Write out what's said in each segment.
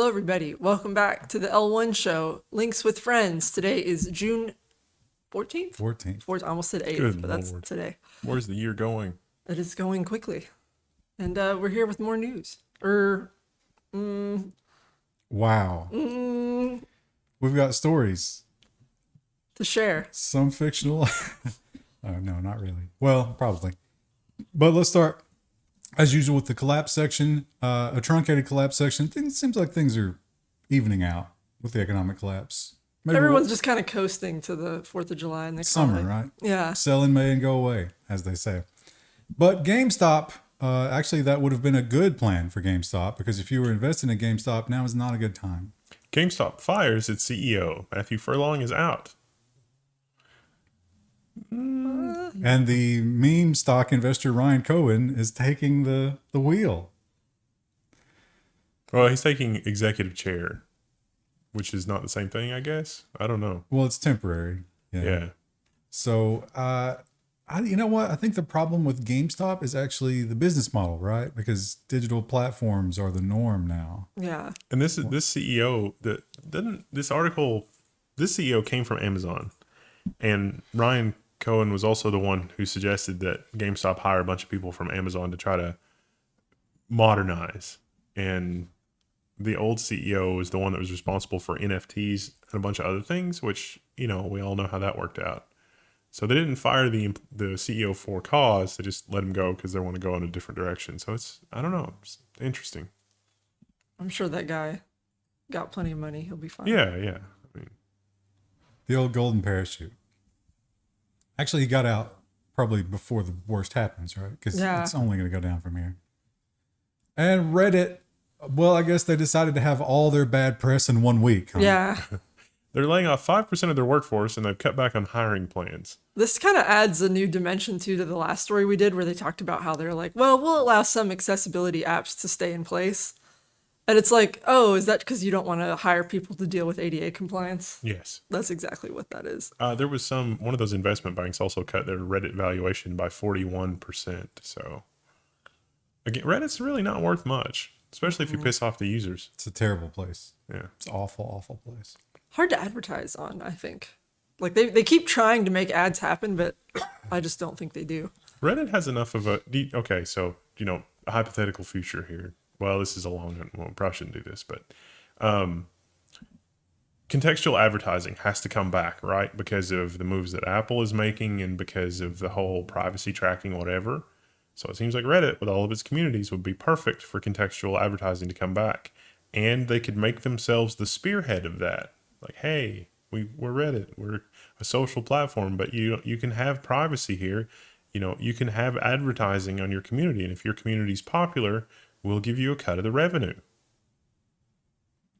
Hello, everybody. Welcome back to the L1 show, Links with Friends. Today is June 14th? 14th. I almost said 8th, Good but that's Lord. today. Where's the year going? It is going quickly. And we're here with more news. Wow. We've got stories. To share. Some fictional. Oh, no, not really. Well, probably. But let's start, as usual, with the collapse section. A truncated collapse section. It seems like things are evening out with the economic collapse. Maybe Everyone's just kind of coasting to the 4th of July. And they summer, right? Yeah. Sell in May and go away, as they say. But GameStop, actually, that would have been a good plan for GameStop, because if you were investing in GameStop, now is not a good time. GameStop fires its CEO. Matthew Furlong is out. And the meme stock investor Ryan Cohen is taking the wheel. Well, he's taking executive chair, which is not the same thing, I guess. I don't know. Well, it's temporary. Yeah. So, you know what? I think the problem with GameStop is actually the business model, right? Because digital platforms are the norm now. Yeah. And this CEO this CEO came from Amazon, and Ryan Cohen was also the one who suggested that GameStop hire a bunch of people from Amazon to try to modernize. And the old CEO was the one that was responsible for NFTs and a bunch of other things, which, you know, we all know how that worked out. So they didn't fire the CEO for cause. They just let him go because they want to go in a different direction. So I don't know. It's interesting. I'm sure that guy got plenty of money. He'll be fine. Yeah. I mean, The old golden parachute. Actually, he got out probably before the worst happens, right? Because it's only going to go down from here. And Reddit, well, I guess they decided to have all their bad press in 1 week. Huh? Yeah. they're laying off 5% of their workforce, and they've cut back on hiring plans. This kind of adds a new dimension to the last story we did, where they talked about how they're like, well, we'll allow some accessibility apps to stay in place. And it's like, oh, is that because you don't want to hire people to deal with ADA compliance? Yes. That's exactly what that is. There was one of those investment banks also cut their Reddit valuation by 41%. So again, Reddit's really not worth much, especially if you piss off the users. It's a terrible place. Yeah. It's an awful, awful place. Hard to advertise on, I think. Like they keep trying to make ads happen, but I just don't think they do. Reddit has enough of a a hypothetical future here. Well, this is a long one. Well, probably shouldn't do this, but contextual advertising has to come back, right? Because of the moves that Apple is making and because of the whole privacy tracking, whatever. So it seems like Reddit, with all of its communities, would be perfect for contextual advertising to come back. And they could make themselves the spearhead of that. Like, hey, we're Reddit. We're a social platform, but you can have privacy here. You know, you can have advertising on your community. And if your community's popular, we'll give you a cut of the revenue.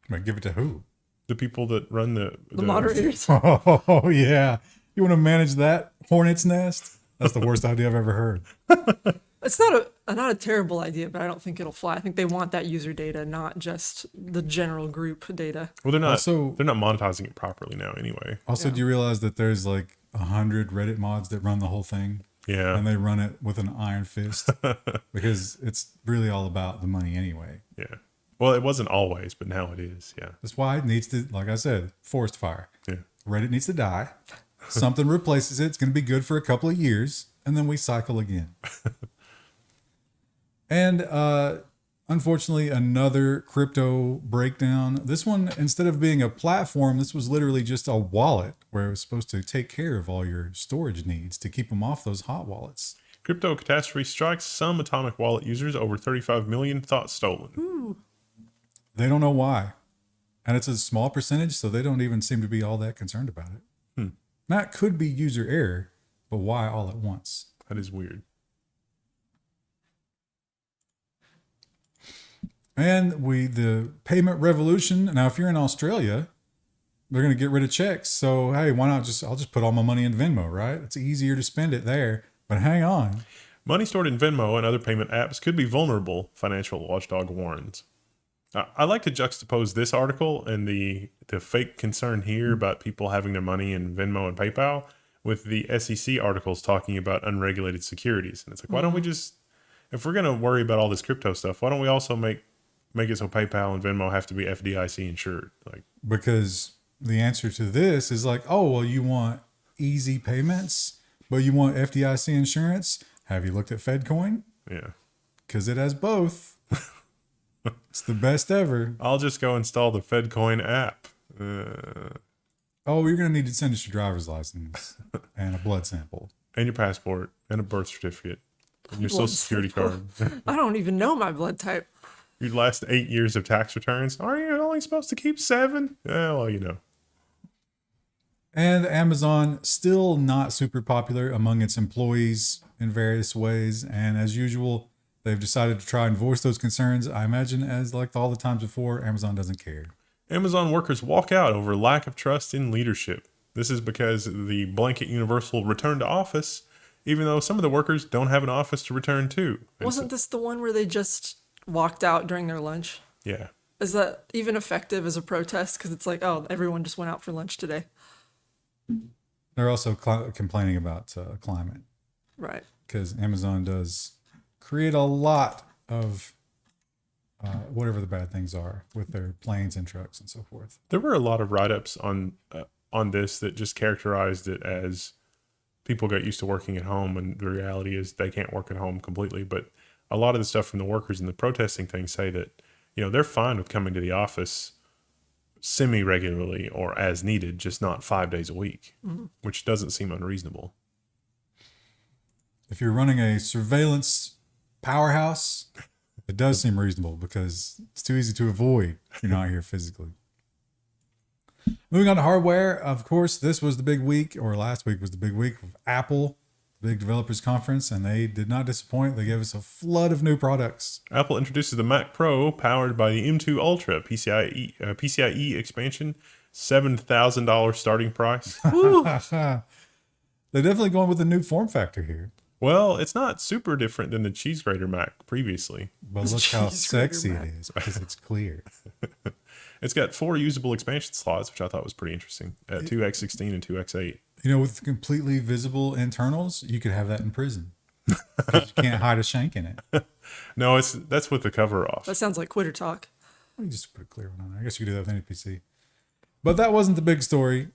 Might give it to who? The people that run the moderators. Oh, yeah. You want to manage that hornet's nest? That's the worst idea I've ever heard. It's not a terrible idea, but I don't think it'll fly. I think they want that user data, not just the general group data. Well, they're not monetizing it properly now anyway. Also, do you realize that there's like 100 Reddit mods that run the whole thing? Yeah. And they run it with an iron fist because it's really all about the money anyway. Yeah. Well, it wasn't always, but now it is. Yeah. That's why it needs to, like I said, forest fire. Yeah. Reddit needs to die. Something replaces it. It's going to be good for a couple of years, and then we cycle again. And unfortunately, another crypto breakdown. This one, instead of being a platform, this was literally just a wallet where it was supposed to take care of all your storage needs to keep them off those hot wallets. Crypto catastrophe strikes some Atomic Wallet users. Over 35 million thought stolen. Ooh. They don't know why. And it's a small percentage, so they don't even seem to be all that concerned about it. That could be user error, but why all at once? That is weird. And the payment revolution. Now, if you're in Australia, they're going to get rid of checks. So, hey, why not I'll just put all my money in Venmo, right? It's easier to spend it there. But hang on. Money stored in Venmo and other payment apps could be vulnerable, financial watchdog warns. I like to juxtapose this article and the fake concern here about people having their money in Venmo and PayPal with the SEC articles talking about unregulated securities. And it's like, why don't we just, if we're going to worry about all this crypto stuff, why don't we also make make it so PayPal and Venmo have to be FDIC insured? Like, Because the answer to this is like, oh, well, you want easy payments, but you want FDIC insurance. Have you looked at FedCoin? yeah. Because it has both. It's the best ever. I'll just go install the FedCoin app. Oh, you're going to need to send us your driver's license and a blood sample. And your passport and a birth certificate and your social security card. I don't even know my blood type. Your last 8 years of tax returns. Are you only supposed to keep 7? Yeah, well, you know. And Amazon still not super popular among its employees in various ways. And as usual, they've decided to try and voice those concerns. I imagine as like all the times before, Amazon doesn't care. Amazon workers walk out over lack of trust in leadership. This is because the blanket universal return to office, even though some of the workers don't have an office to return to. And Wasn't this the one where they just walked out during their lunch? yeah. Is that even effective as a protest? Because it's like, oh, everyone just went out for lunch today. They're also complaining about climate Right. because Amazon does create a lot of whatever the bad things are with their planes and trucks and so forth. There were a lot of write-ups on this that just characterized it as people got used to working at home, and the reality is they can't work at home completely. But a lot of the stuff from the workers and the protesting things say that, you know, they're fine with coming to the office semi-regularly or as needed, just not 5 days a week, which doesn't seem unreasonable. If you're running a surveillance powerhouse, it does seem reasonable because it's too easy to avoid if you're not here physically. Moving on to hardware, of course, this was the big week, or last week was the big week of Apple, the big developers conference, and they did not disappoint. They gave us a flood of new products. Apple introduces the Mac Pro powered by the M2 Ultra PCIe expansion, $7,000 starting price. They're definitely going with a new form factor here. Well, it's not super different than the cheese grater Mac previously. But look how Cheese grater sexy Mac. it is because it's clear. It's got 4 usable expansion slots, which I thought was pretty interesting, at 2x16 and 2x8. You know, with completely visible internals, you could have that in prison because you can't hide a shank in it. No, that's with the cover off. That sounds like quitter talk. You just put a clear one on there. I guess you could do that with any PC. But that wasn't the big story.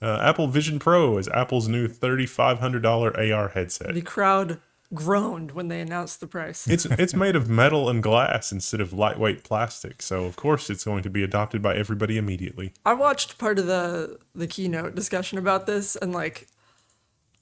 Apple Vision Pro is Apple's new $3,500 AR headset. The crowd groaned when they announced the price. It's made of metal and glass instead of lightweight plastic, so of course it's going to be adopted by everybody immediately. I watched part of the keynote discussion about this, and like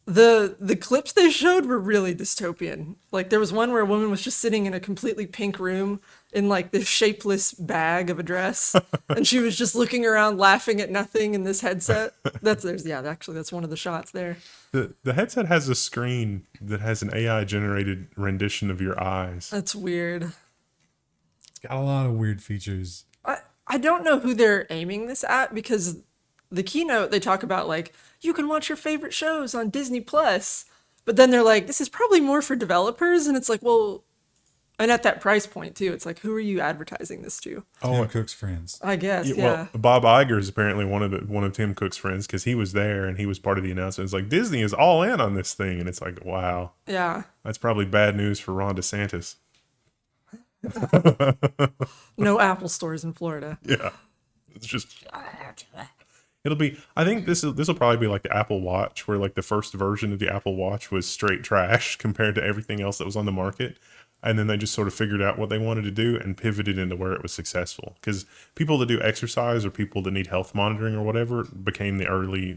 the clips they showed were really dystopian. Like there was one where a woman was just sitting in a completely pink room in like this shapeless bag of a dress, and she was just looking around laughing at nothing in this headset. That's one of the shots there. The headset has a screen that has an AI generated rendition of your eyes. That's weird. It's got a lot of weird features. I don't know who they're aiming this at, because the keynote they talk about like you can watch your favorite shows on Disney Plus, but then they're like this is probably more for developers, and it's like, well, and at that price point too, it's like, who are you advertising this to? Tim Cook's friends. I guess, yeah. Well, Bob Iger is apparently one of Tim Cook's friends because he was there and he was part of the announcement. It's like Disney is all in on this thing, and it's like, wow, Yeah. that's probably bad news for Ron DeSantis. No Apple stores in Florida. Yeah, it's just. It'll be. I think this will probably be like the Apple Watch, where like the first version of the Apple Watch was straight trash compared to everything else that was on the market. And then they just sort of figured out what they wanted to do and pivoted into where it was successful. Because people that do exercise or people that need health monitoring or whatever became the early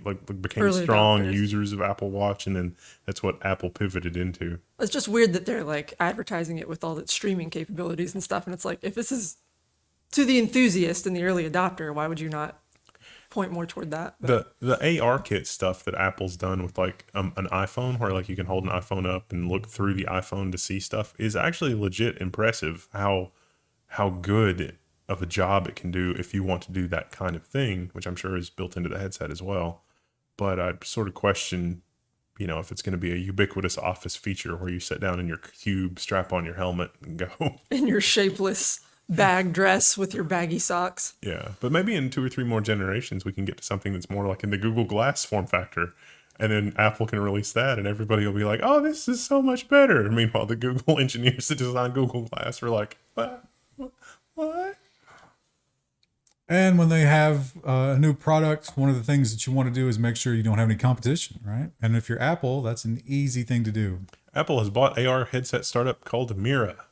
strong adopters. users of Apple Watch, and then that's what Apple pivoted into. It's just weird that they're like advertising it with all its streaming capabilities and stuff. And it's like, if this is to the enthusiast and the early adopter, why would you not point more toward that? But The AR kit stuff that Apple's done with like an iPhone, where like you can hold an iPhone up and look through the iPhone to see stuff, is actually legit impressive. How good of a job it can do if you want to do that kind of thing, which I'm sure is built into the headset as well. But I sort of question, you know, if it's going to be a ubiquitous office feature where you sit down in your cube, strap on your helmet, and go. in your shapeless bag dress with your baggy socks. Yeah, but maybe in 2 or 3 more generations, we can get to something that's more like in the Google Glass form factor. And then Apple can release that and everybody will be like, oh, this is so much better. Meanwhile, the Google engineers that designed Google Glass were like, what? What? And when they have a new product, one of the things that you want to do is make sure you don't have any competition, right? And if you're Apple, that's an easy thing to do. Apple has bought AR headset startup called Mira.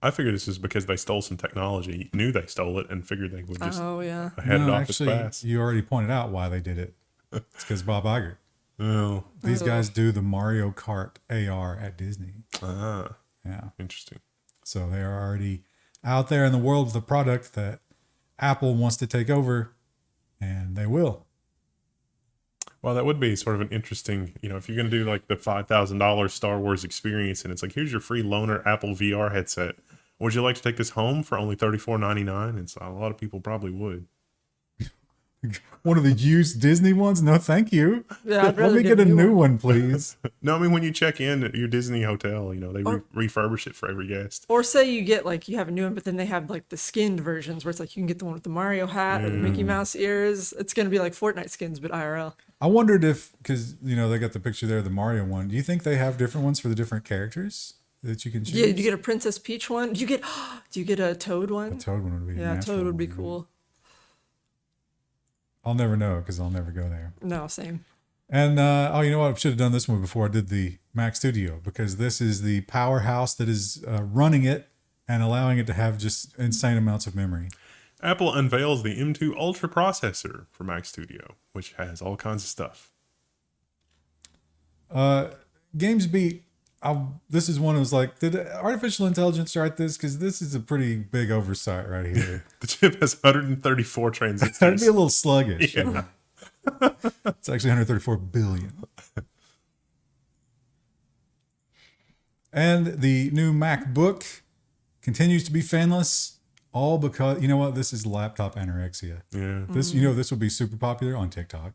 I figured this is because they stole some technology, knew they stole it, and figured they would just head it off its pass. You already pointed out why they did it. It's because Bob Iger. Oh. These guys do the Mario Kart AR at Disney. Ah. Yeah. Interesting. So they are already out there in the world with a product that Apple wants to take over, and they will. Well, that would be sort of an interesting, if you're going to do like the $5,000 Star Wars experience and it's like, here's your free loaner Apple VR headset. Would you like to take this home for only $34.99? And so a lot of people probably would. One of the used Disney ones? No, thank you. Yeah, Let me get a new one, please. No, I mean, when you check in at your Disney hotel, they refurbish it for every guest. Or say you get you have a new one, but then they have the skinned versions where it's you can get the one with the Mario hat or the Mickey Mouse ears. It's going to be like Fortnite skins, but IRL. I wondered if, because, they got the picture there, the Mario one. Do you think they have different ones for the different characters that you can choose? Yeah, do you get a Princess Peach one? Do you get a Toad one? A Toad one would be Toad would be cool. I'll never know because I'll never go there. No, same. And, you know what? I should have done this one before I did the Mac Studio, because this is the powerhouse that is running it and allowing it to have just insane amounts of memory. Apple unveils the M2 Ultra processor for Mac Studio, which has all kinds of stuff. GamesBeat, this is one that was like, did artificial intelligence write this? Because this is a pretty big oversight right here. The chip has 134 transistors. That'd be a little sluggish. Yeah. It's actually 134 billion. And the new MacBook continues to be fanless. All because, you know what? This is laptop anorexia. Yeah. This will be super popular on TikTok.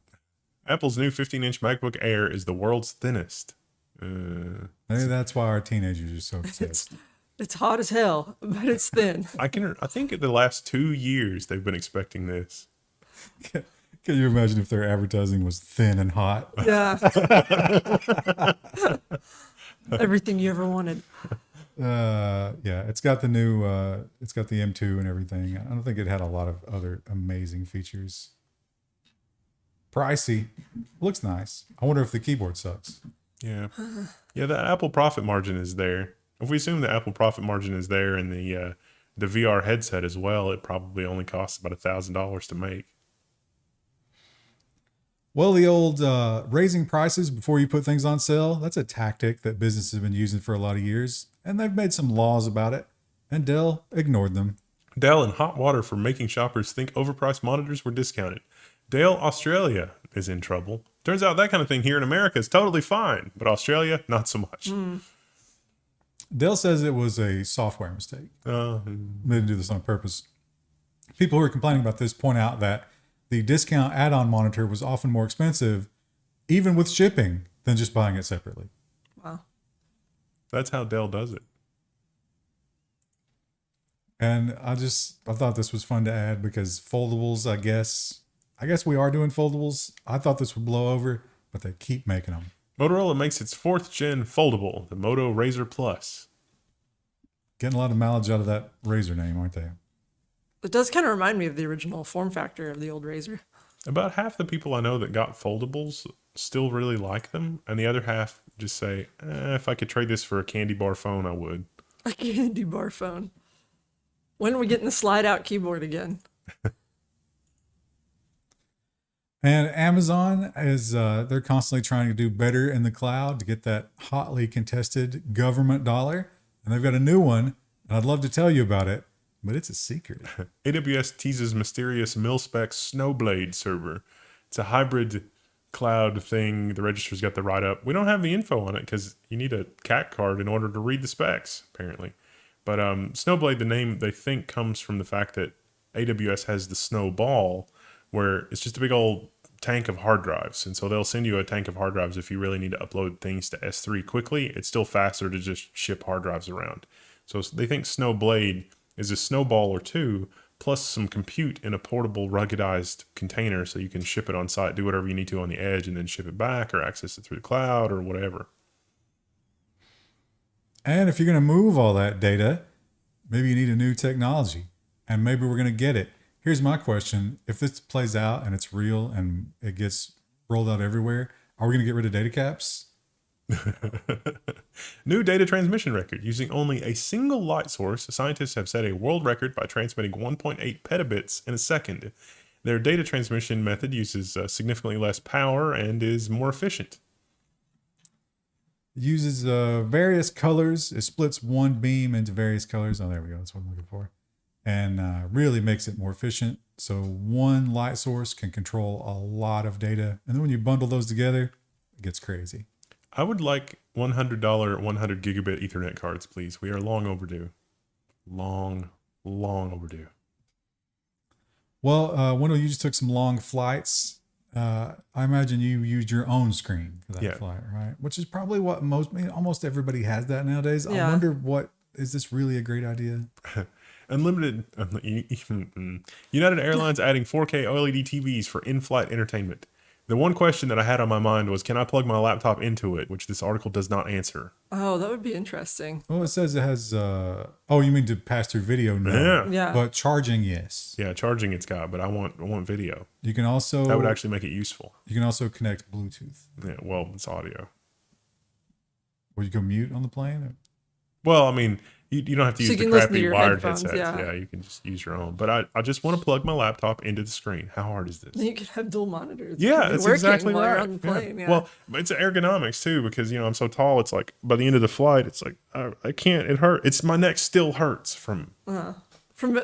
Apple's new 15-inch MacBook Air is the world's thinnest. Maybe that's why our teenagers are so obsessed. It's hot as hell, but it's thin. I think in the last 2 years they've been expecting this. Can you imagine if their advertising was thin and hot? Yeah. Everything you ever wanted. Yeah, it's got the new, it's got the M2 and everything. I don't think it had a lot of other amazing features. Pricey. Looks nice. I wonder if the keyboard sucks. Yeah. Yeah, the Apple profit margin is there. If we assume the Apple profit margin is there and the VR headset as well, it probably only costs about $1,000 to make. Well, the old raising prices before you put things on sale, that's a tactic that businesses have been using for a lot of years. And they've made some laws about it. And Dell ignored them. Dell in hot water for making shoppers think overpriced monitors were discounted. Dell Australia is in trouble. Turns out that kind of thing here in America is totally fine. But Australia, not so much. Dell says it was a software mistake. They didn't do this on purpose. People who are complaining about this point out that the discount add-on monitor was often more expensive, even with shipping, than just buying it separately. Wow. That's how Dell does it. And I thought this was fun to add because foldables, I guess we are doing foldables. I thought this would blow over, but they keep making them. Motorola makes its 4th gen foldable, the Moto Razr Plus. Getting a lot of mileage out of that Razr name, aren't they? It does kind of remind me of the original form factor of the old Razr. About half the people I know that got foldables still really like them, and the other half just say, if I could trade this for a candy bar phone, I would. A candy bar phone. When are we getting the slide-out keyboard again? And Amazon is, they're constantly trying to do better in the cloud to get that hotly contested government dollar. And they've got a new one, and I'd love to tell you about it, but it's a secret. AWS teases mysterious mil-spec Snowblade server. It's a hybrid cloud thing. The register's got the write-up. We don't have the info on it because you need a CAC card in order to read the specs, apparently. But Snowblade, the name they think comes from the fact that AWS has the Snowball, where it's just a big old tank of hard drives. And so they'll send you a tank of hard drives if you really need to upload things to S3 quickly. It's still faster to just ship hard drives around. So they think Snowblade is a snowball or two, plus some compute in a portable ruggedized container so you can ship it on site, do whatever you need to on the edge, and then ship it back or access it through the cloud or whatever. And if you're going to move all that data, Maybe you need a new technology, and maybe we're going to get it. Here's my question. If this plays out and it's real and it gets rolled out everywhere, are we going to get rid of data caps? New data transmission record. Using only a single light source, scientists have set a world record by transmitting 1.8 petabits in a second. Their data transmission method uses significantly less power and is more efficient. It uses various colors. It splits one beam into various colors. Oh, there we go. That's what I'm looking for. And really makes it more efficient. So one light source can control a lot of data. And then when you bundle those together, it gets crazy. I would like $100 100 gigabit Ethernet cards, please. We are long overdue. Long overdue. Well, Wendell, you just took some long flights. I imagine you used your own screen for that flight, right? Which is probably what almost everybody has that nowadays. Yeah. I wonder is this really a great idea? Unlimited. United Airlines adding 4K OLED TVs for in-flight entertainment. The one question that I had on my mind was, can I plug my laptop into it? Which this article does not answer. Oh, that would be interesting. Oh, it says it has, you mean to pass through video? No. Yeah. But charging, yes. Yeah, charging it's got, but I want video. You can also... That would actually make it useful. You can also connect Bluetooth. Yeah, well, it's audio. Will you go mute on the plane? Well, I mean, you don't have to So use you the can listen to crappy your wired headphones, headsets. yeah. You can just use your own. But I just want to plug my laptop into the screen. How hard is this? Then you could have dual monitors. Yeah, It could that's be working exactly while right. you're on the plane. Yeah. Well, it's ergonomics too, because I'm so tall. It's like by the end of the flight, it's like I can't. It hurt. It's my neck still hurts from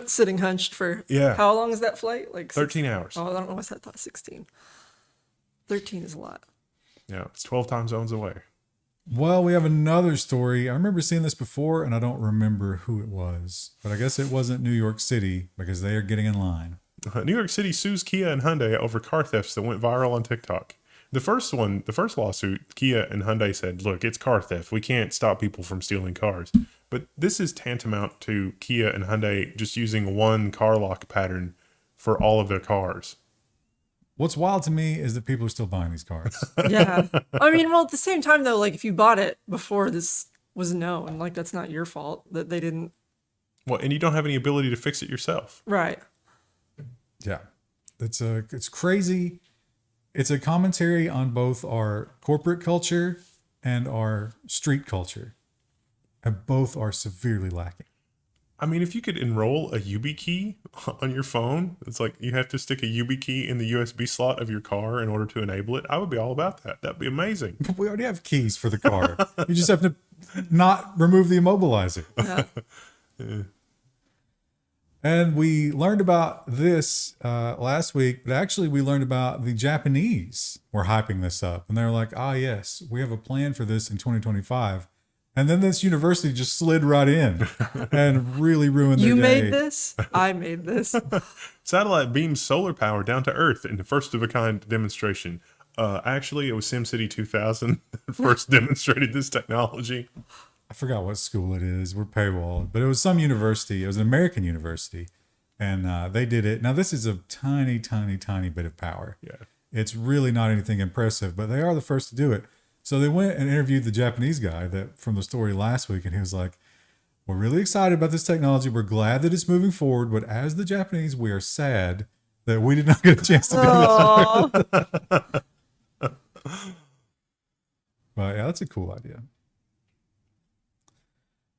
Sitting hunched for how long is that flight? Like 13 hours. Oh, I don't know what's that thought. 16. 13 is a lot. Yeah, it's 12 time zones away. Well, we have another story. I remember seeing this before, and I don't remember who it was. But I guess it wasn't New York City because they are getting in line. New York City sues Kia and Hyundai over car thefts that went viral on TikTok. The first lawsuit, Kia and Hyundai said, look, it's car theft. We can't stop people from stealing cars. But this is tantamount to Kia and Hyundai just using one car lock pattern for all of their cars. What's wild to me is that people are still buying these cars. Yeah. I mean, well, at the same time, though, like if you bought it before this was known, like that's not your fault that they didn't. Well, and you don't have any ability to fix it yourself. Right. Yeah. It's crazy. It's a commentary on both our corporate culture and our street culture. And both are severely lacking. I mean, if you could enroll a YubiKey on your phone, it's like you have to stick a YubiKey in the USB slot of your car in order to enable it. I would be all about that. That'd be amazing. But we already have keys for the car. You just have to not remove the immobilizer. Yeah. And we learned about this last week, but actually we learned about the Japanese were hyping this up. And they're like, yes, we have a plan for this in 2025. And then this university just slid right in and really ruined their day. You made this? I made this. Satellite beams solar power down to Earth in the first of a kind demonstration. Actually, it was SimCity 2000 that first demonstrated this technology. I forgot what school it is. We're paywalled, but it was some university. It was an American university, and they did it. Now, this is a tiny, tiny, tiny bit of power. Yeah. It's really not anything impressive, but they are the first to do it. So they went and interviewed the Japanese guy that from the story last week, and he was like, we're really excited about this technology. We're glad that it's moving forward, but as the Japanese, we are sad that we did not get a chance to do this. But yeah, that's a cool idea.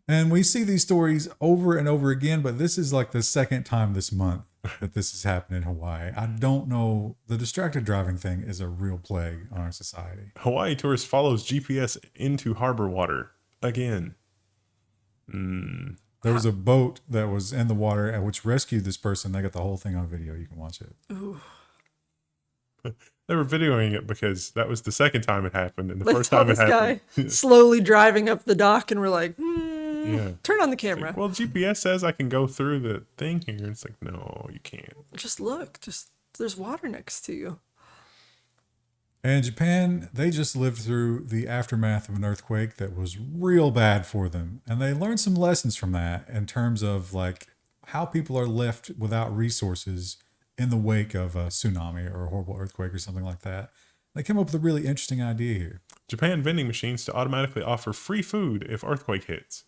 And we see these stories over and over again, but this is like the second time this month that this has happened in Hawaii. I don't know. The distracted driving thing is a real plague on our society. Hawaii tourist follows GPS into harbor water again. There was a boat that was in the water and which rescued this person. They got the whole thing on video. You can watch it. Ooh. They were videoing it because that was the second time it happened, and the Like first time it this guy happened. slowly driving up the dock, and we're like, Yeah. turn on the camera. Well, GPS says I can go through the thing here. It's like, no, you can't. Just look. There's water next to you. And Japan, they just lived through the aftermath of an earthquake that was real bad for them. And they learned some lessons from that in terms of like how people are left without resources in the wake of a tsunami or a horrible earthquake or something like that. They came up with a really interesting idea here. Japan vending machines to automatically offer free food if earthquake hits.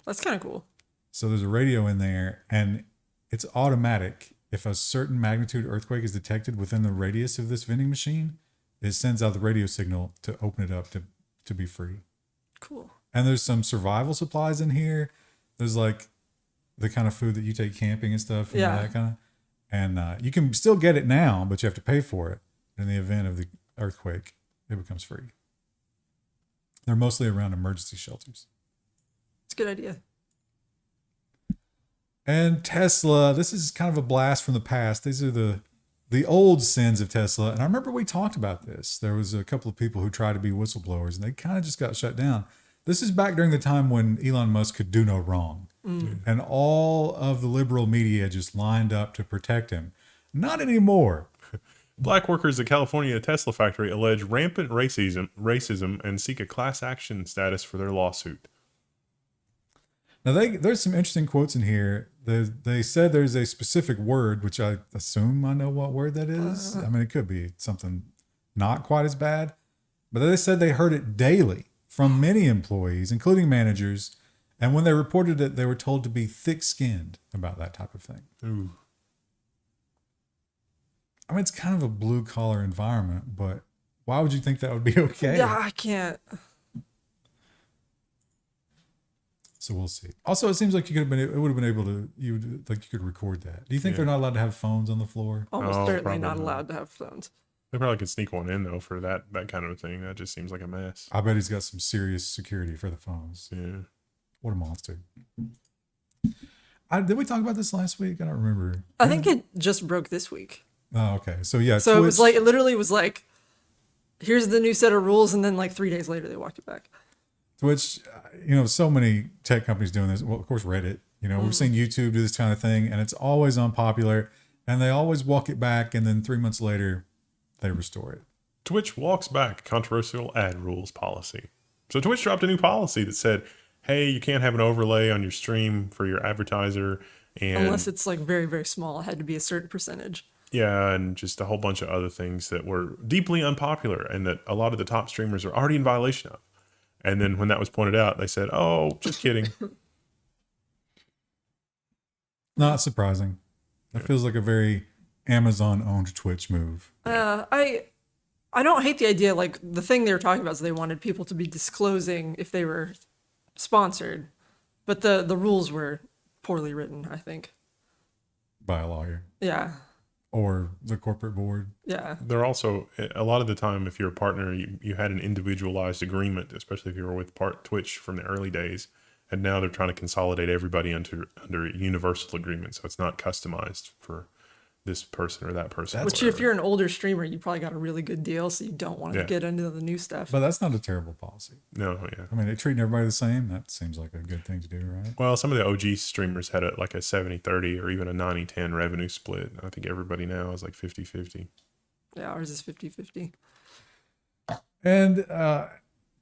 That's kind of cool. So there's a radio in there, and it's automatic. If a certain magnitude earthquake is detected within the radius of this vending machine, it sends out the radio signal to open it up to be free. Cool. And there's some survival supplies in here. There's like the kind of food that you take camping and stuff. And that kind of, and you can still get it now, but you have to pay for it. In the event of the earthquake, it becomes free. They're mostly around emergency shelters. It's a good idea. And Tesla, this is kind of a blast from the past. These are the old sins of Tesla. And I remember we talked about this. There was a couple of people who tried to be whistleblowers, and they kind of just got shut down. This is back during the time when Elon Musk could do no wrong. And all of the liberal media just lined up to protect him. Not anymore. Black workers at California Tesla factory allege rampant racism and seek a class action status for their lawsuit. Now, there's some interesting quotes in here. They said there's a specific word, which I assume I know what word that is. I mean, it could be something not quite as bad. But they said they heard it daily from many employees, including managers. And when they reported it, they were told to be thick-skinned about that type of thing. Ooh. I mean, it's kind of a blue-collar environment, but why would you think that would be okay? Yeah, I can't. So we'll see. Also, it seems like it would have been able to, you could record that. Do you think they're not allowed to have phones on the floor? Almost certainly probably not not. allowed to have phones. They probably could sneak one in though for that kind of thing. That just seems like a mess. I bet he's got some serious security for the phones. Yeah. What a monster. Did we talk about this last week? I don't remember. I think it just broke this week. Oh, okay. So yeah. So Twitch, it was like, it literally was like, here's the new set of rules. And then like 3 days later, they walked it back. Twitch, so many tech companies doing this. Well, of course, Reddit. We've seen YouTube do this kind of thing, and it's always unpopular. And they always walk it back, and then 3 months later, they restore it. Twitch walks back controversial ad rules policy. So Twitch dropped a new policy that said, hey, you can't have an overlay on your stream for your advertiser. And Unless it's like very, very small. It had to be a certain percentage. yeah, and just a whole bunch of other things that were deeply unpopular and that a lot of the top streamers are already in violation of. And then when that was pointed out, they said, oh, just kidding. Not surprising. That feels like a very Amazon-owned Twitch move. I don't hate the idea. Like the thing they were talking about is they wanted people to be disclosing if they were sponsored, but the rules were poorly written, I think. By a lawyer. Yeah. Or the corporate board. Yeah. They're also, a lot of the time, if you're a partner, you had an individualized agreement, especially if you were with Twitch from the early days. And now they're trying to consolidate everybody under a universal agreement. So it's not customized for this person or that person. Which if you're an older streamer, you probably got a really good deal. So you don't want to get into the new stuff. But that's not a terrible policy. No, yeah. I mean, they're treating everybody the same. That seems like a good thing to do, right? Well, some of the OG streamers had like a 70-30 or even a 90-10 revenue split. I think everybody now is like 50-50. Yeah, ours is 50-50. And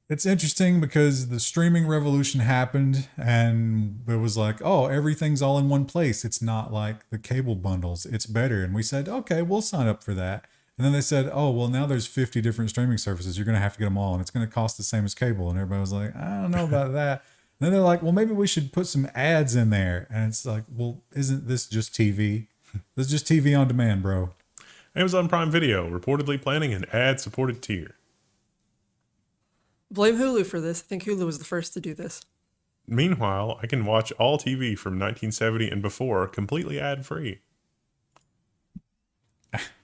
it's interesting because the streaming revolution happened and it was like, oh, everything's all in one place. It's not like the cable bundles. It's better. And we said, okay, we'll sign up for that. And then they said, oh, well, now there's 50 different streaming services. You're going to have to get them all. And it's going to cost the same as cable. And everybody was like, I don't know about that. And then they're like, well, maybe we should put some ads in there. And it's like, well, isn't this just TV? This is just TV on demand, bro. Amazon Prime Video reportedly planning an ad-supported tier. Blame Hulu for this. I think Hulu was the first to do this. Meanwhile, I can watch all TV from 1970 and before completely ad-free.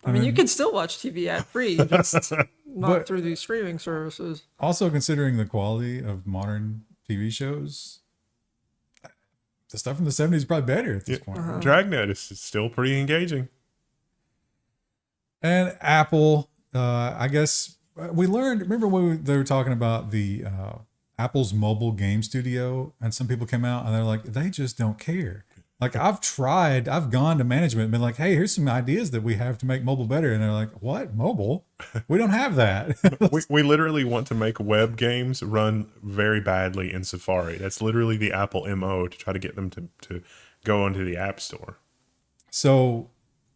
I mean, you can still watch TV ad-free, just not through these streaming services. Also, considering the quality of modern TV shows, the stuff from the 70s is probably better at this point. Dragnet is still pretty engaging. And Apple, I guess we learned, remember when they were talking about the Apple's mobile game studio, and some people came out and they're like, they just don't care. Like I've gone to management and been like, hey, here's some ideas that we have to make mobile better. And they're like, what? Mobile? We don't have that. we literally want to make web games run very badly in Safari. That's literally the Apple MO to try to get them to go into the App Store. So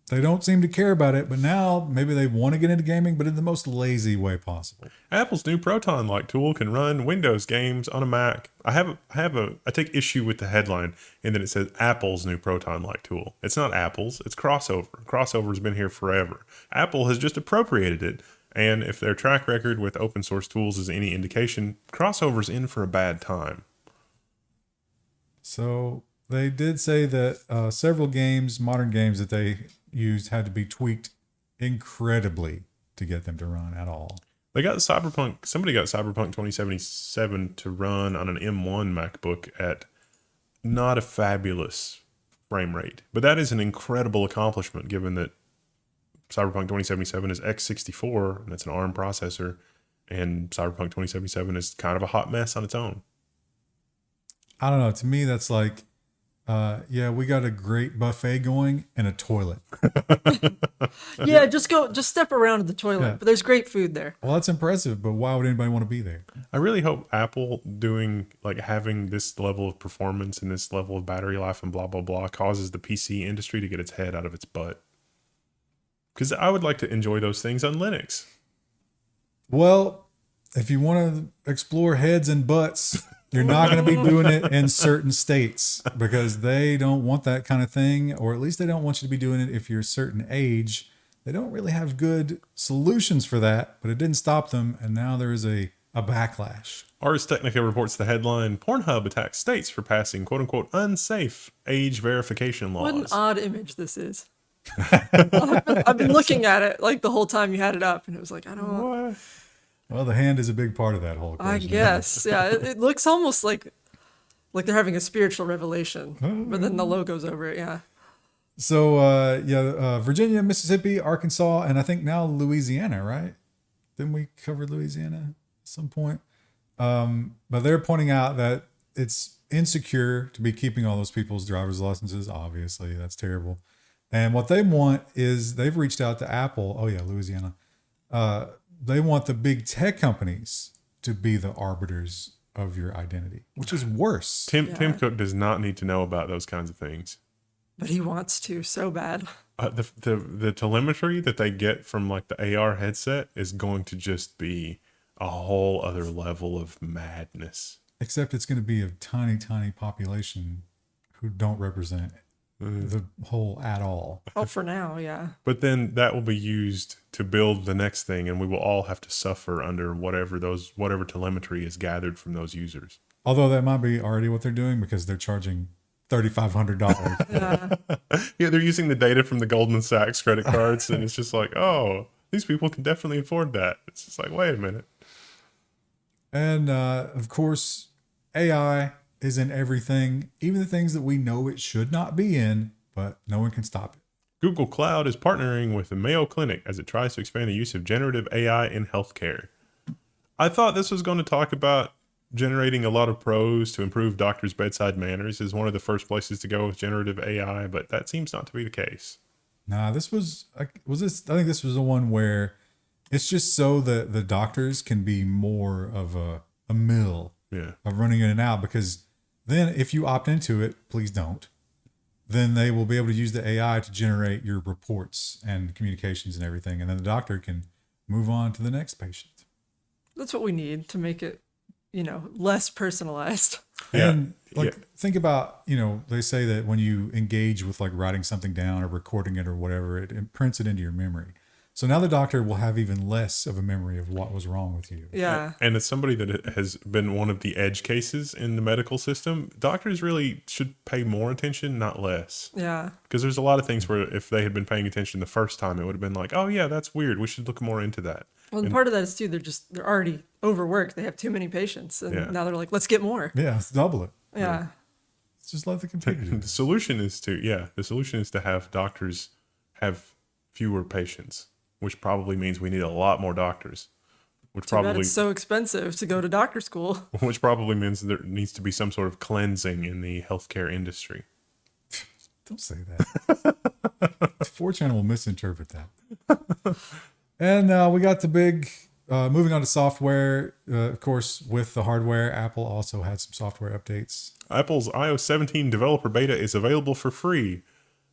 they don't seem to care about it, but now maybe they want to get into gaming, but in the most lazy way possible. Apple's new Proton-like tool can run Windows games on a Mac. I take issue with the headline in that it says Apple's new Proton-like tool. It's not Apple's, it's Crossover. Crossover's been here forever. Apple has just appropriated it. And if their track record with open source tools is any indication, Crossover's in for a bad time. So they did say that several games, modern games that they used, had to be tweaked incredibly to get them to run at all. They got somebody got Cyberpunk 2077 to run on an M1 MacBook at not a fabulous frame rate. But that is an incredible accomplishment given that Cyberpunk 2077 is x64, and that's an ARM processor, and Cyberpunk 2077 is kind of a hot mess on its own. I don't know. To me, that's like, we got a great buffet going and a toilet. Yeah, just step around to the toilet. Yeah. But there's great food there. Well, that's impressive, but why would anybody want to be there? I really hope Apple having this level of performance and this level of battery life and blah, blah, blah causes the PC industry to get its head out of its butt. Because I would like to enjoy those things on Linux. Well, if you want to explore heads and butts, you're not going to be doing it in certain states because they don't want that kind of thing, or at least they don't want you to be doing it if you're a certain age. They don't really have good solutions for that, but it didn't stop them, and now there is a backlash. Ars Technica reports the headline, Pornhub attacks states for passing quote-unquote unsafe age verification laws. What an odd image this is. I've been looking at it like the whole time you had it up, and it was like, I don't know. Well, the hand is a big part of that whole equation. I guess. Yeah, it looks almost like they're having a spiritual revelation, but then the logo's over it. Yeah. So, Virginia, Mississippi, Arkansas, and I think now Louisiana, right? Didn't we cover Louisiana at some point? But they're pointing out that it's insecure to be keeping all those people's driver's licenses. Obviously, that's terrible. And what they want is they've reached out to Apple. Oh, yeah, Louisiana. They want the big tech companies to be the arbiters of your identity, which is worse. Tim Cook does not need to know about those kinds of things. But he wants to so bad. The telemetry that they get from like the AR headset is going to just be a whole other level of madness. Except it's going to be a tiny, tiny population who don't represent the whole at all. Oh, for now, yeah. But then that will be used to build the next thing, and we will all have to suffer under whatever telemetry is gathered from those users. Although that might be already what they're doing because they're charging $3,500. Yeah, they're using the data from the Goldman Sachs credit cards, and it's just like, oh, these people can definitely afford that. It's just like, wait a minute. And of course, AI is in everything, even the things that we know it should not be in, but no one can stop it. Google Cloud is partnering with the Mayo Clinic as it tries to expand the use of generative AI in healthcare. I thought this was going to talk about generating a lot of pros to improve doctors' bedside manners is one of the first places to go with generative AI, but that seems not to be the case. Nah, I think this was the one where it's just so that the doctors can be more of a mill of running in and out, because then if you opt into it, please don't, then they will be able to use the AI to generate your reports and communications and everything. And then the doctor can move on to the next patient. That's what we need to make it, less personalized. And think about, they say that when you engage with like writing something down or recording it or whatever, it imprints it into your memory. So now the doctor will have even less of a memory of what was wrong with you. Yeah. And as somebody that has been one of the edge cases in the medical system, doctors really should pay more attention, not less. Yeah. Because there's a lot of things where if they had been paying attention the first time, it would have been like, oh yeah, that's weird. We should look more into that. Well, and part of that is too, they're already overworked. They have too many patients. And now they're like, let's get more. Yeah, let's double it. Yeah. Let's just let the computer do it. The solution is to have doctors have fewer patients, which probably means we need a lot more doctors. It's so expensive to go to doctor school. Which probably means there needs to be some sort of cleansing in the healthcare industry. Don't say that. 4chan will misinterpret that. And we got the big, moving on to software. Of course, with the hardware, Apple also had some software updates. Apple's iOS 17 developer beta is available for free.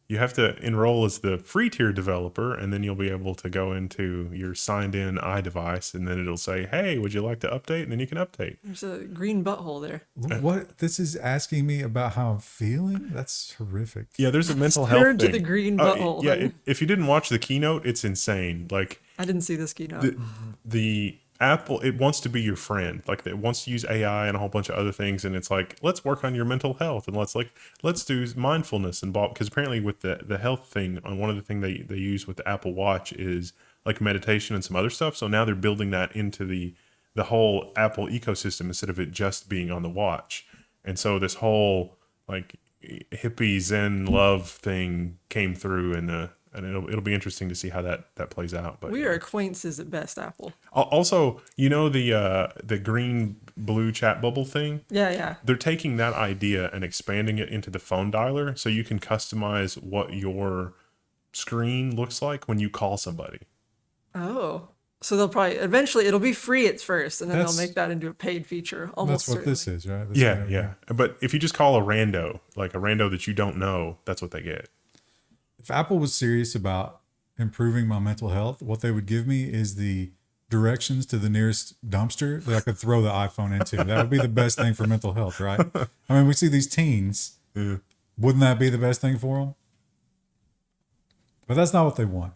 You have to enroll as the free tier developer, and then you'll be able to go into your signed in iDevice, and then it'll say, "Hey, would you like to update?" And then you can update. There's a green butthole there. What? This is asking me about how I'm feeling? That's horrific. Yeah, there's a mental health Turn thing. to the green butthole. Yeah, if you didn't watch the keynote, it's insane. Like I didn't see this keynote. the Apple, it wants to be your friend. Like it wants to use AI and a whole bunch of other things, and it's like, let's work on your mental health, and let's do mindfulness and because apparently with the health thing, on one of the things they use with the Apple Watch is like meditation and some other stuff. So now they're building that into the whole Apple ecosystem instead of it just being on the watch. And so this whole like hippie Zen love thing came through, and it'll be interesting to see how that plays out. But We are acquaintances at best, Apple. Also, the green blue chat bubble thing. Yeah. They're taking that idea and expanding it into the phone dialer, so you can customize what your screen looks like when you call somebody. Oh. So they'll probably eventually it'll be free at first, and then That's- they'll make that into a paid feature. Almost That's what this certainly. is, right? This Yeah, guy, yeah. But if you just call a rando, like a rando that you don't know, that's what they get. If Apple was serious about improving my mental health, what they would give me is the directions to the nearest dumpster that I could throw the iPhone into. That would be the best thing for mental health, right? I mean, we see these teens. Yeah. Wouldn't that be the best thing for them? But that's not what they want.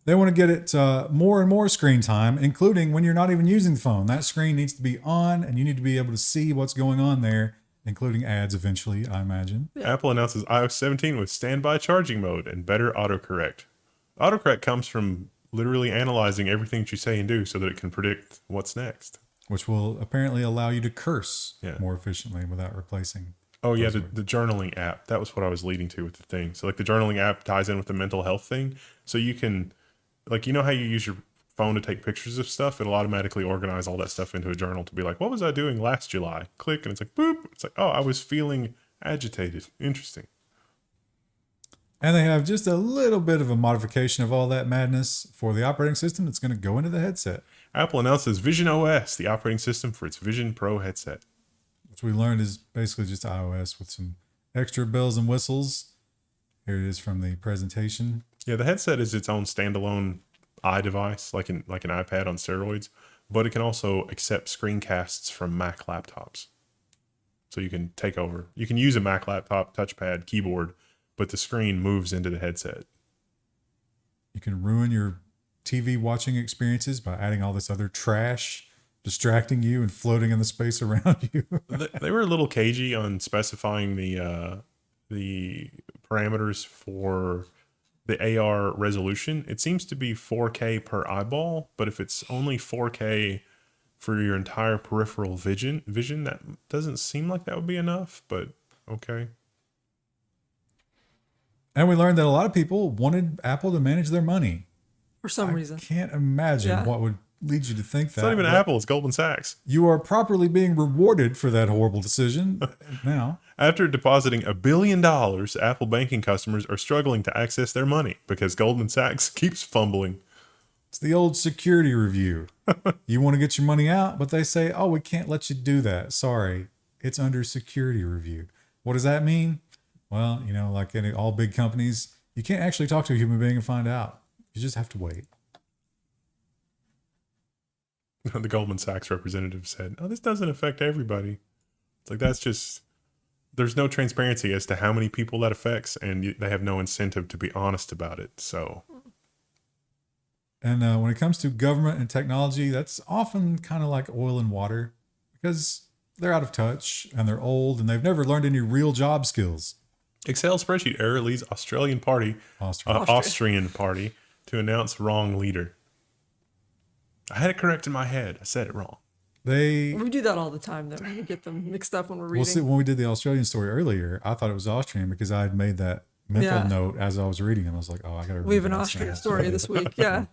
They want to get it more and more screen time, including when you're not even using the phone. That screen needs to be on, and you need to be able to see what's going on there, including ads eventually, I imagine. Apple announces iOS 17 with standby charging mode and better autocorrect. Autocorrect comes from literally analyzing everything that you say and do so that it can predict what's next. Which will apparently allow you to curse Yeah. more efficiently without replacing. Oh yeah, the journaling app. That was what I was leading to with the thing. So like the journaling app ties in with the mental health thing. So you can, like, you know how you use your phone to take pictures of stuff? It'll automatically organize all that stuff into a journal to be like, what was I doing last July? Click, and it's like, boop. It's like, oh, I was feeling agitated. Interesting. And they have just a little bit of a modification of all that madness for the operating system that's going to go into the headset, Apple announces Vision OS, the operating system for its Vision Pro headset. which we learned is basically just iOS with some extra bells and whistles. Here it is from the presentation. Yeah, the headset is its own standalone iDevice, like an iPad on steroids, but it can also accept screencasts from Mac laptops. So you can take over. You can use a Mac laptop touchpad keyboard, but the screen moves into the headset. You can ruin your TV watching experiences by adding all this other trash, distracting you and floating in the space around you. They were a little cagey on specifying the parameters for the AR resolution. It seems to be 4K per eyeball, but if it's only 4K for your entire peripheral vision, that doesn't seem like that would be enough, but okay. And we learned that a lot of people wanted Apple to manage their money. For some reason. Can't imagine what would lead you to think that. It's not even Apple, it's Goldman Sachs. You are properly being rewarded for that horrible decision now. After depositing $1 billion, Apple banking customers are struggling to access their money because Goldman Sachs keeps fumbling. It's the old security review. You want to get your money out, but they say, oh, we can't let you do that. Sorry, it's under security review. What does that mean? Well, you know, like in all big companies, you can't actually talk to a human being and find out. You just have to wait. The Goldman Sachs representative said, oh, this doesn't affect everybody. It's like, that's just, there's no transparency as to how many people that affects, and they have no incentive to be honest about it. So, And when it comes to government and technology, that's often kind of like oil and water because they're out of touch and they're old and they've never learned any real job skills. Excel spreadsheet error leads Austrian party to announce wrong leader. I had it correct in my head. I said it wrong. We do that all the time, though. We get them mixed up when we're reading. Well, see, when we did the Australian story earlier, I thought it was Austrian because I had made that mental note as I was reading them. I was like, oh, I got to read We have an that Austrian now. story this week. Yeah.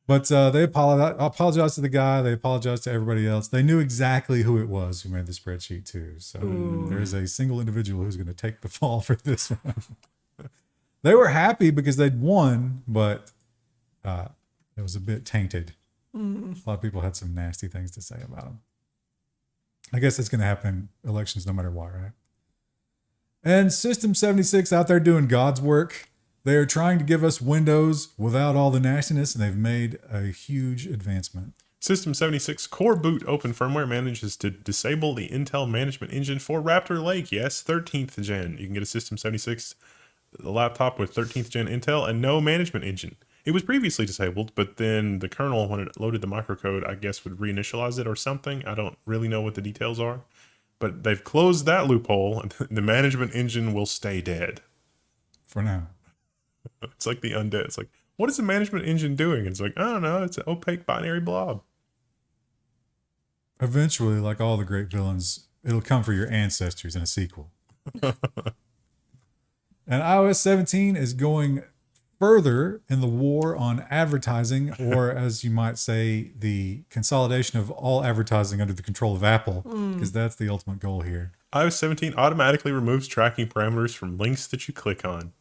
But they apologized to the guy. They apologized to everybody else. They knew exactly who it was who made the spreadsheet too. So there's a single individual who's going to take the fall for this one. They were happy because they'd won, but it was a bit tainted. A lot of people had some nasty things to say about them. I guess it's going to happen in elections no matter what, right? And System 76 out there doing God's work. They are trying to give us Windows without all the nastiness, and they've made a huge advancement. System 76 Core Boot Open Firmware manages to disable the Intel management engine for Raptor Lake. Yes, 13th gen. You can get a System 76 laptop with 13th gen Intel and no management engine. It was previously disabled, but then the kernel, when it loaded the microcode, I guess would reinitialize it or something. I don't really know what the details are. But they've closed that loophole, and the management engine will stay dead. For now. It's like the undead. It's like, what is the management engine doing? It's like, I don't know. It's an opaque binary blob. Eventually, like all the great villains, it'll come for your ancestors in a sequel. And iOS 17 is going further in the war on advertising, or as you might say, the consolidation of all advertising under the control of Apple, because that's the ultimate goal here. iOS 17 automatically removes tracking parameters from links that you click on.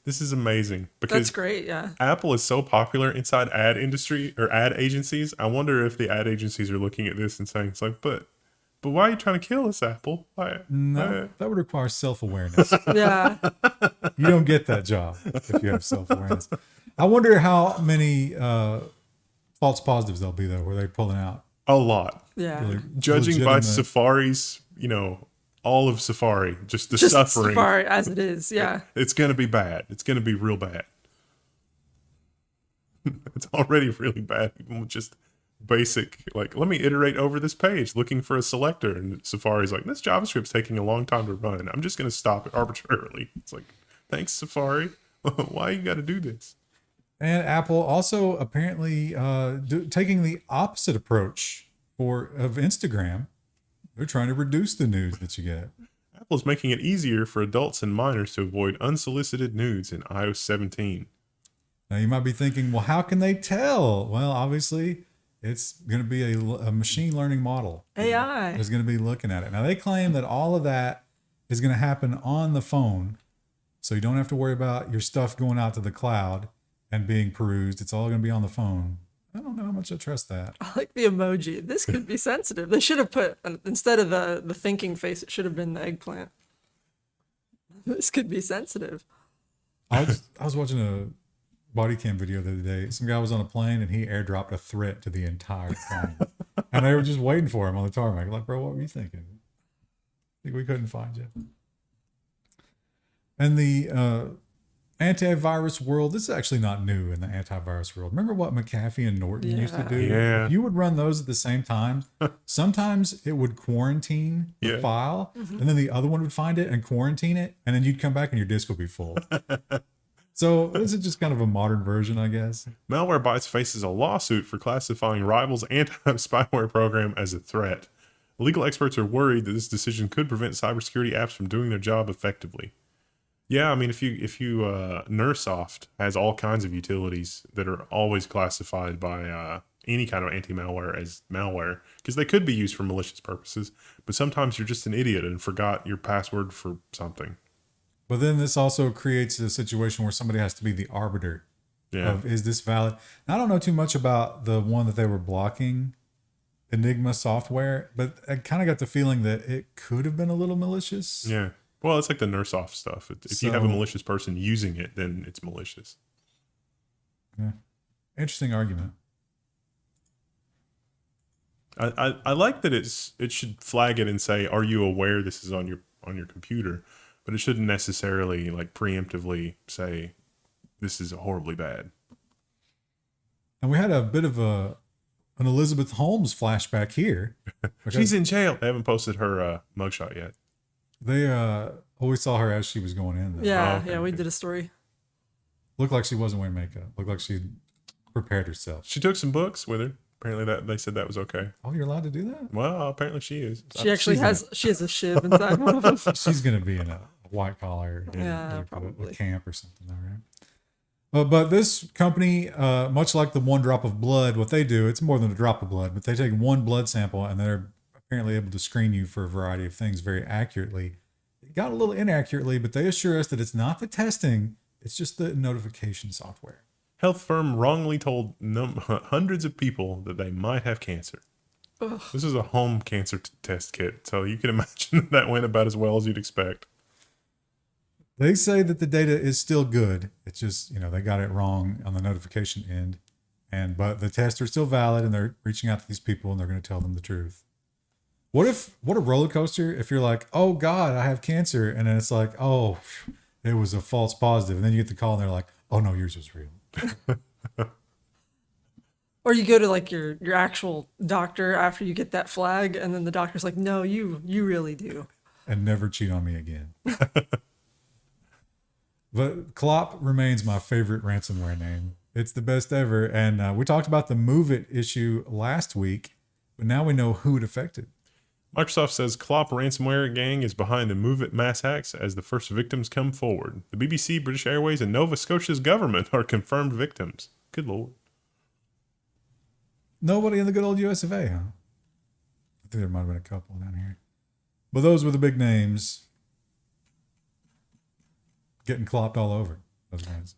This is amazing because That's great, yeah. Apple is so popular inside ad industry or ad agencies. I wonder if the ad agencies are looking at this and saying, it's like, but why are you trying to kill us, Apple? No, that would require self-awareness. Yeah. You don't get that job if you have self-awareness. I wonder how many false positives there'll be, though, where they're pulling out. A lot. Yeah. Really Judging by legitimate- Safari's, all of Safari, just the Just suffering. Safari as it is, yeah. It's going to be bad. It's going to be real bad. It's already really bad. Even with just basic, like, let me iterate over this page looking for a selector. And Safari's like, this JavaScript's taking a long time to run. I'm just going to stop it arbitrarily. It's like, thanks, Safari. Why you got to do this? And Apple also apparently taking the opposite approach of Instagram. They're trying to reduce the nudes that you get. Apple is making it easier for adults and minors to avoid unsolicited nudes in iOS 17. Now you might be thinking, well, how can they tell? Well, obviously, it's going to be a machine learning model. AI. Is going to be looking at it. Now they claim that all of that is going to happen on the phone, so you don't have to worry about your stuff going out to the cloud and being perused. It's all going to be on the phone. I don't know how much I trust that. I like the emoji. This could be sensitive. They should have put, instead of the thinking face, it should have been the eggplant. This could be sensitive. I was watching a body cam video the other day. Some guy was on a plane and he airdropped a threat to the entire plane. And they were just waiting for him on the tarmac. Like, bro, what were you thinking? Think we couldn't find you. And the antivirus world, this is actually not new in the antivirus world. Remember what McAfee and Norton used to do? Yeah. If you would run those at the same time, sometimes it would quarantine the file, and then the other one would find it and quarantine it, and then you'd come back and your disk would be full. So this is just kind of a modern version, I guess. Malwarebytes faces a lawsuit for classifying Rival's anti-spyware program as a threat. Legal experts are worried that this decision could prevent cybersecurity apps from doing their job effectively. Yeah, I mean, if you Nursoft has all kinds of utilities that are always classified by any kind of anti-malware as malware, because they could be used for malicious purposes, but sometimes you're just an idiot and forgot your password for something. But then this also creates a situation where somebody has to be the arbiter of, is this valid? And I don't know too much about the one that they were blocking, Enigma software, but I kind of got the feeling that it could have been a little malicious. Yeah. Well, it's like the Nursoft stuff. If you have a malicious person using it, then it's malicious. Yeah. Interesting argument. I like that it should flag it and say, "Are you aware this is on your computer?" But it shouldn't necessarily like preemptively say, "This is horribly bad." And we had a bit of an Elizabeth Holmes flashback here. She's in jail. They haven't posted her mugshot yet. They always saw her as she was going in. Though. Yeah, okay, we okay. did a story. Looked like she wasn't wearing makeup. Looked like she prepared herself. She took some books with her. Apparently, that they said that was okay. Oh, you're allowed to do that? Well, apparently she is. She actually has a shiv inside one of them. She's going to be in a white collar Yeah, like probably. a camp or something, all right? But this company, much like the one drop of blood, what they do, it's more than a drop of blood, but they take one blood sample and they're apparently able to screen you for a variety of things very accurately. It got a little inaccurately, but they assure us that it's not the testing, it's just the notification software. Health firm wrongly told hundreds of people that they might have cancer. Ugh. This is a home cancer test kit, so you can imagine that went about as well as you'd expect. They say that the data is still good. It's just, they got it wrong on the notification end. But the tests are still valid and they're reaching out to these people and they're going to tell them the truth. What a roller coaster if you're like, oh God, I have cancer. And then it's like, oh, it was a false positive. And then you get the call and they're like, oh no, yours was real. Or you go to like your actual doctor after you get that flag and then the doctor's like, no, you really do. And never cheat on me again. But Clop remains my favorite ransomware name. It's the best ever. And we talked about the Move It issue last week, but now we know who it affected. Microsoft says Clop ransomware gang is behind the Move It mass hacks as the first victims come forward. The BBC, British Airways, and Nova Scotia's government are confirmed victims. Good Lord. Nobody in the good old US of A, huh? I think there might have been a couple down here. But those were the big names. Getting clopped all over. Those guys.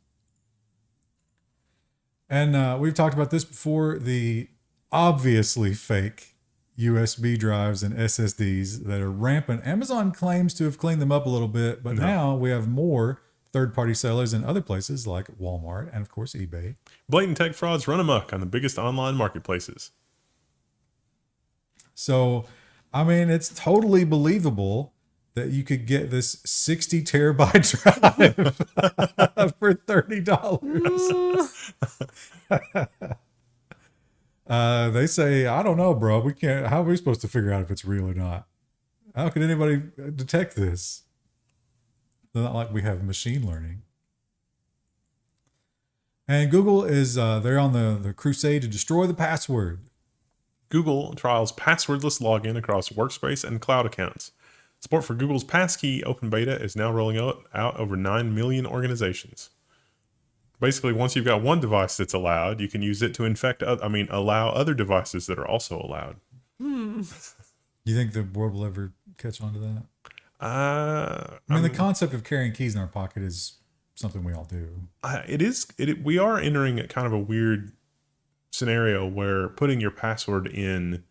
And we've talked about this before. The obviously fake USB drives and SSDs that are rampant. Amazon claims to have cleaned them up a little bit, but now we have more third-party sellers in other places like Walmart and, of course, eBay. Blatant tech frauds run amok on the biggest online marketplaces. So, I mean, it's totally believable that you could get this 60 terabyte drive for $30. They say, I don't know, bro. We can't. How are we supposed to figure out if it's real or not? How can anybody detect this? It's not like we have machine learning. And Google is they're on the crusade to destroy the password. Google trials passwordless login across Workspace and Cloud accounts. Support for Google's Passkey open beta is now rolling out over 9 million organizations. Basically, once you've got one device that's allowed, you can use it to allow other devices that are also allowed. You think the world will ever catch on to that? I mean, the concept of carrying keys in our pocket is something we all do. We are entering a kind of a weird scenario where putting your password in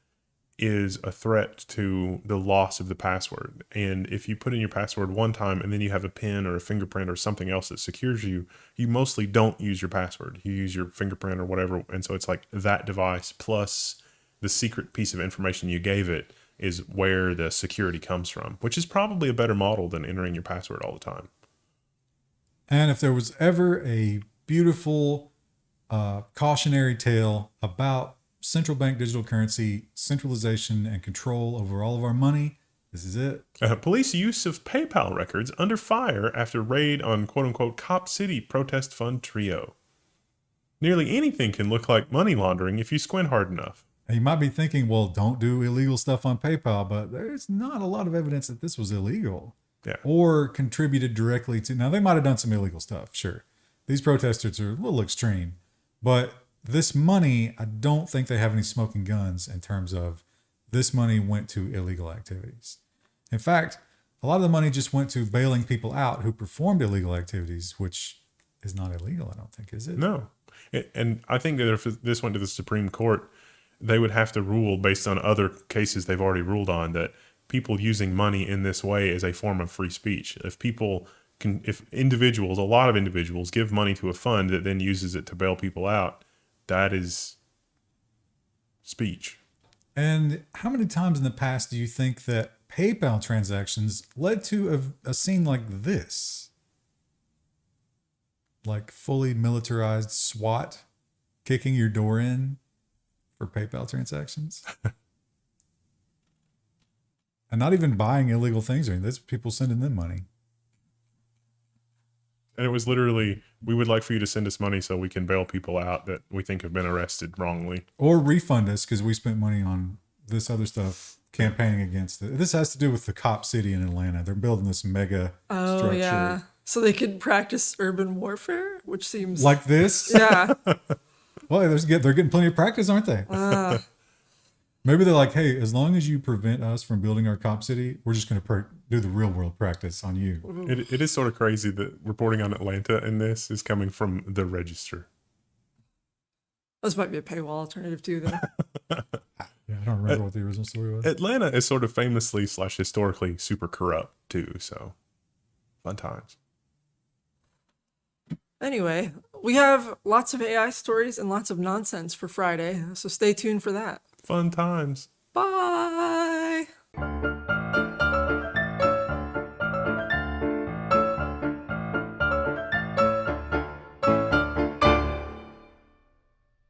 is a threat to the loss of the password. And if you put in your password one time and then you have a PIN or a fingerprint or something else that secures you, you mostly don't use your password. You use your fingerprint or whatever. And so it's like that device plus the secret piece of information you gave it is where the security comes from, which is probably a better model than entering your password all the time. And if there was ever a beautiful cautionary tale about central bank digital currency, centralization, and control over all of our money, this is it. Police use of PayPal records under fire after raid on quote-unquote Cop City protest fund trio. Nearly anything can look like money laundering if you squint hard enough. And you might be thinking, well, don't do illegal stuff on PayPal, but there's not a lot of evidence that this was illegal. Yeah. Or contributed directly to... Now, they might have done some illegal stuff, sure. These protesters are a little extreme, but this money, I don't think they have any smoking guns in terms of this money went to illegal activities. In fact, a lot of the money just went to bailing people out who performed illegal activities, which is not illegal, I don't think, is it? No. And I think that if this went to the Supreme Court, they would have to rule based on other cases they've already ruled on that people using money in this way is a form of free speech. If individuals, a lot of individuals give money to a fund that then uses it to bail people out, that is speech. And how many times in the past do you think that PayPal transactions led to a scene like this? Like fully militarized SWAT kicking your door in for PayPal transactions? And not even buying illegal things or anything. There's people sending them money. And it was literally, we would like for you to send us money so we can bail people out that we think have been arrested wrongly. Or refund us because we spent money on this other stuff campaigning against it. This has to do with the Cop City in Atlanta. They're building this mega structure. Yeah. So they could practice urban warfare, which seems... Like this? Yeah. Well, they're getting plenty of practice, aren't they? Maybe they're like, hey, as long as you prevent us from building our Cop City, we're just going to do the real world practice on you. It is sort of crazy that reporting on Atlanta in this is coming from the Register. This might be a paywall alternative too, though. Yeah, I don't remember what the original story was. Atlanta is sort of famously / historically super corrupt too, so fun times. Anyway, we have lots of AI stories and lots of nonsense for Friday, so stay tuned for that. Fun times. Bye.